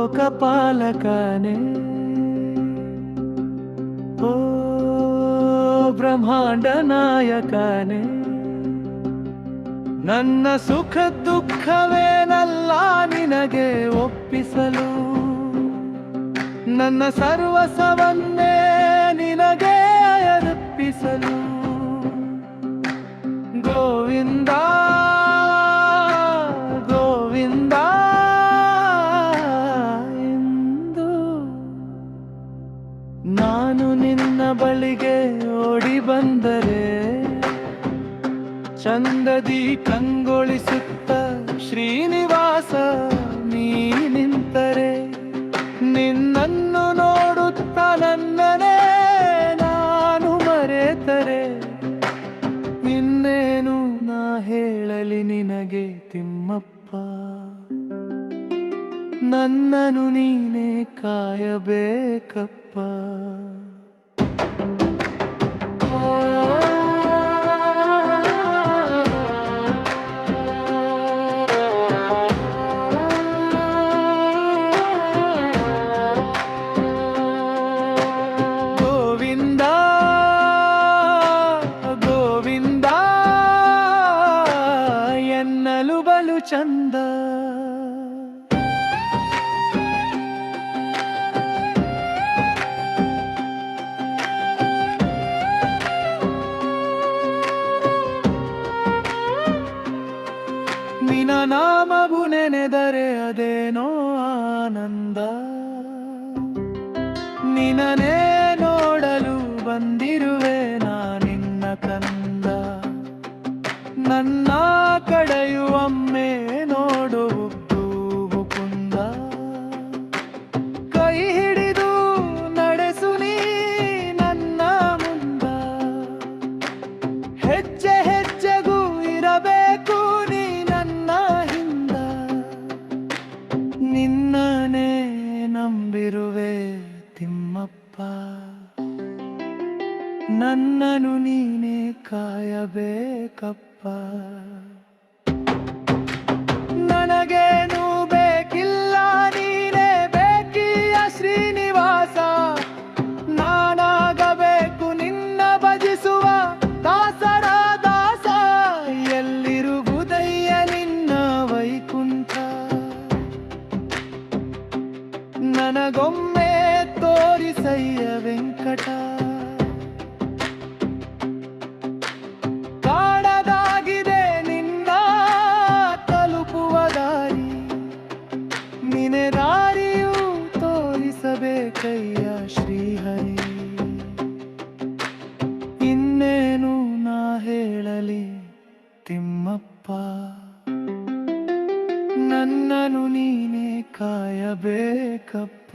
ಲೋಕಪಾಲಕನೇ, ಓ ಬ್ರಹ್ಮಾಂಡ ನಾಯಕನೇ, ನನ್ನ ಸುಖ ದುಃಖವೇನಲ್ಲ ನಿನಗೆ ಒಪ್ಪಿಸಲು, ನನ್ನ ಸರ್ವಸವನ್ನೇ ನಿನಗೆ ಅರ್ಪಿಸಲು. ಗೋವಿಂದ ಗೋವಿಂದ ಎಂದು ನಾನು ನಿನ್ನ ಬಳಿಗೆ ಓಡಿ ಬಂದರೆ, ಚಂದದಿ ಕಂಗೊಳಿಸುತ್ತ ಶ್ರೀನಿವಾಸ ನೀ ನಿಂತರೆ, ನಿನ್ನನ್ನು ನೋಡುತ್ತ ನನ್ನನೇ ನಾನು ಮರೆತರೆ, ಇನ್ನೇನು ನಾ ಹೇಳಲಿ ನಿನಗೆ ತಿಮ್ಮಪ್ಪ, ನನ್ನನು ನೀನೇ ಕಾಯಬೇಕಪ್ಪ. ಗೋವಿಂದ ಗೋವಿಂದ ಎನ್ನಲು ಬಲು ಚಂದ, ನಿನ ನಾಮವು ನೆನೆದರೆ ಅದೇನೋ ಆನಂದ, ನಿನನೇ ನೋಡಲು ಬಂದಿರುವೆ ನಾನಿನ್ನ ಕಂದ, ನನ್ನ ಕಡೆಯು ಒಮ್ಮೆ ನೋಡುವುದು ಮುಕುಂದ, ಕೈ ಹಿಡಿದು ನಡೆಸು ನೀ ನನ್ನ ಮುಂದ, ಹೆಜ್ಜೆ ಹೆಜ್ಜೆಗೂ ಇರಬೇಕು ನೀ ನನ್ನ ಹಿಂದ, ನಿನ್ನನೇ ನಂಬಿರುವೆ ತಿಮ್ಮಪ್ಪ, ನನ್ನನು ನೀನೇ ಕಾಯಬೇಕಪ್ಪ. ನನಗೇನು ಬೇಕಿಲ್ಲ ನೀನೇ ಬೇಕೀಯ ಶ್ರೀನಿವಾಸ, ನಾನಾಗಬೇಕು ನಿನ್ನ ಭಜಿಸುವ ದಾಸರ ದಾಸ, ಎಲ್ಲಿರುವುದಯ್ಯ ನಿನ್ನ ವೈಕುಂಠ, ನನಗೊಮ್ಮೆ ತೋರಿಸಯ್ಯ ವೆಂಕಟ, ಕಾಣದಾಗಿದೆ ನಿನ್ನ ತಲುಪುವ ದಾರಿ, ನಿನೆ ದಾರಿಯು ತೋರಿಸಬೇಕಯ್ಯ ಶ್ರೀಹರಿ, ಇನ್ನೇನು ನಾ ಹೇಳಲಿ ತಿಮ್ಮಪ್ಪ, ನನ್ನನು ನೀನೇ ಕಾಯಬೇಕಪ್ಪ.